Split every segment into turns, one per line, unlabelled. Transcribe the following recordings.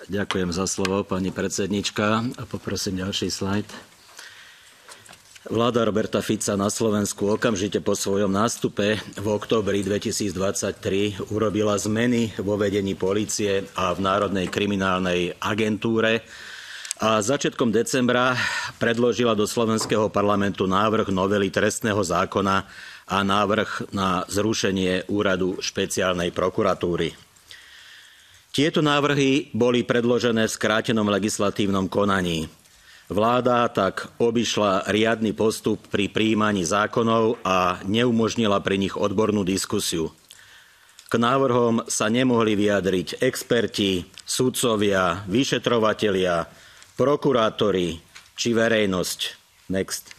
Ďakujem za slovo, pani predsednička. A poprosím ďalší slajd. Vláda Roberta Fica na Slovensku okamžite po svojom nástupe v októbri 2023 urobila zmeny vo vedení polície a v Národnej kriminálnej agentúre a začiatkom decembra predložila do slovenského parlamentu návrh novely trestného zákona a návrh na zrušenie úradu špeciálnej prokuratúry. Tieto návrhy boli predložené v skrátenom legislatívnom konaní. Vláda tak obišla riadny postup pri prijímaní zákonov a neumožnila pri nich odbornú diskusiu. K návrhom sa nemohli vyjadriť experti, sudcovia, vyšetrovatelia, prokurátori či verejnosť. Next.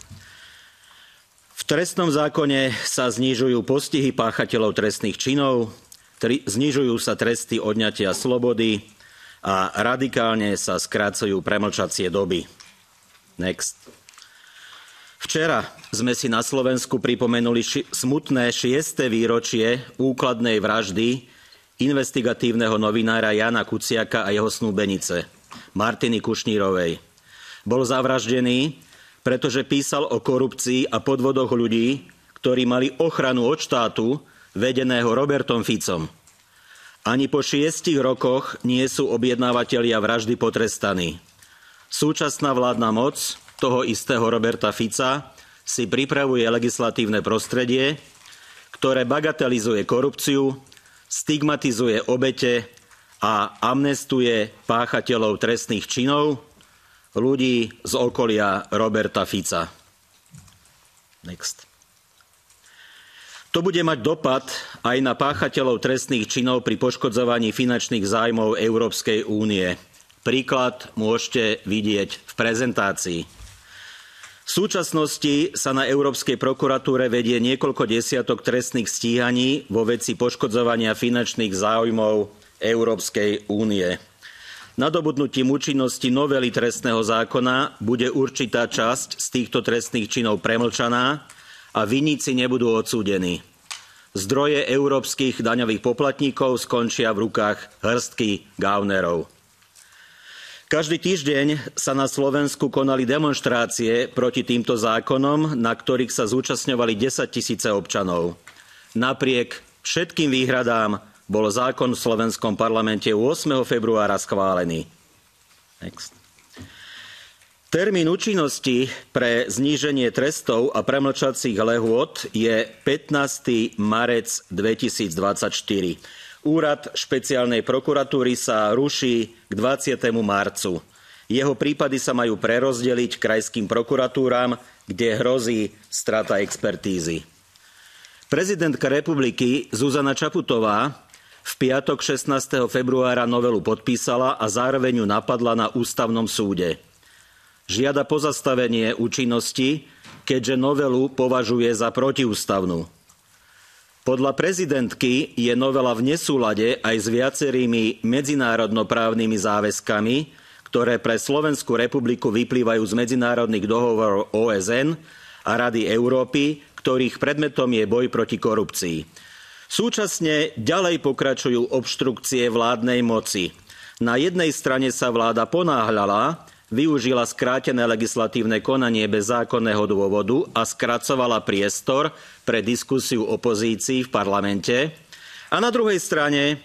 V trestnom zákone sa znižujú postihy páchateľov trestných činov, znižujú sa tresty odňatia slobody a radikálne sa skracujú premlčacie doby. Next. Včera sme si na Slovensku pripomenuli smutné 6. výročie úkladnej vraždy investigatívneho novinára Jána Kuciaka a jeho snúbenice Martiny Kušnírovej. Bol zavraždený, pretože písal o korupcii a podvodoch ľudí, ktorí mali ochranu od štátu, vedeného Robertom Ficom. Ani po 6 rokoch nie sú objednávatelia vraždy potrestaní. Súčasná vládna moc toho istého Roberta Fica si pripravuje legislatívne prostredie, ktoré bagatelizuje korupciu, stigmatizuje obete a amnestuje páchateľov trestných činov, ľudí z okolia Roberta Fica. Next. To bude mať dopad aj na páchateľov trestných činov pri poškodzovaní finančných zájmov Európskej únie. Príklad môžete vidieť v prezentácii. V súčasnosti sa na Európskej prokuratúre vedie niekoľko desiatok trestných stíhaní vo veci poškodzovania finančných záujmov Európskej únie. Nadobudnutím účinnosti novely trestného zákona bude určitá časť z týchto trestných činov premlčaná a vinníci nebudú odsúdení. Zdroje európskych daňových poplatníkov skončia v rukách hrstky gaunerov. Každý týždeň sa na Slovensku konali demonštrácie proti týmto zákonom, na ktorých sa zúčastňovali 10 000 občanov. Napriek všetkým výhradám bol zákon v slovenskom parlamente 8. februára schválený. Next. Termín účinnosti pre zníženie trestov a premlčacích lehôd je 15. marec 2024. Úrad špeciálnej prokuratúry sa ruší k 20. marcu. Jeho prípady sa majú prerozdeliť krajským prokuratúram, kde hrozí strata expertízy. Prezidentka republiky Zuzana Čaputová v piatok 16. februára novelu podpísala a zároveň ju napadla na ústavnom súde. Žiada pozastavenie účinnosti, keďže novelu považuje za protiústavnú. Podľa prezidentky je novela v nesúlade aj s viacerými medzinárodnoprávnymi záväzkami, ktoré pre Slovenskú republiku vyplývajú z medzinárodných dohovorov OSN a Rady Európy, ktorých predmetom je boj proti korupcii. Súčasne ďalej pokračujú obštrukcie vládnej moci. Na jednej strane sa vláda ponáhľala, využila skrátené legislatívne konanie bez zákonného dôvodu a skracovala priestor pre diskusiu opozícii v parlamente. A na druhej strane,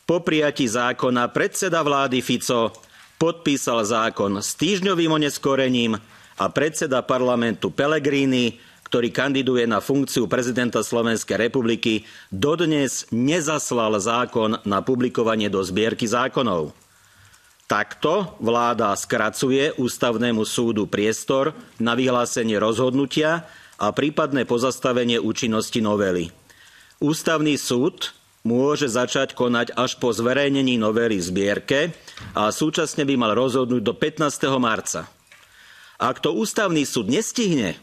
po prijatí zákona predseda vlády Fico podpísal zákon s týždňovým oneskorením a predseda parlamentu Pellegrini, ktorý kandiduje na funkciu prezidenta Slovenskej republiky, dodnes nezaslal zákon na publikovanie do zbierky zákonov. Takto vláda skracuje ústavnému súdu priestor na vyhlásenie rozhodnutia a prípadné pozastavenie účinnosti novely. Ústavný súd môže začať konať až po zverejnení novely v zbierke a súčasne by mal rozhodnúť do 15. marca. Ak to ústavný súd nestihne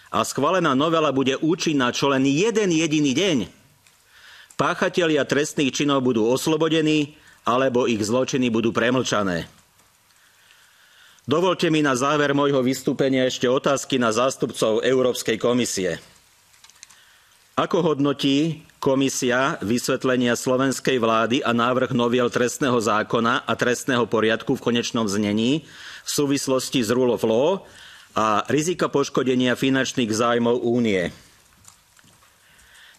a schválená novela bude účinná čo len jeden jediný deň, páchatelia trestných činov budú oslobodení alebo ich zločiny budú premlčané. Dovoľte mi na záver môjho vystúpenia ešte otázky na zástupcov Európskej komisie. Ako hodnotí komisia vysvetlenia slovenskej vlády a návrh noviel trestného zákona a trestného poriadku v konečnom znení v súvislosti s rule of law a rizika poškodenia finančných zájmov únie.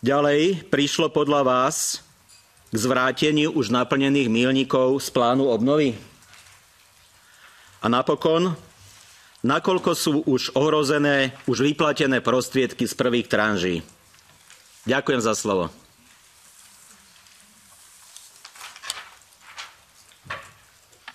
Ďalej prišlo podľa vás k zvráteniu už naplnených míľnikov z plánu obnovy? A napokon, nakoľko sú už ohrozené, už vyplatené prostriedky z prvých tranží? Ďakujem za slovo.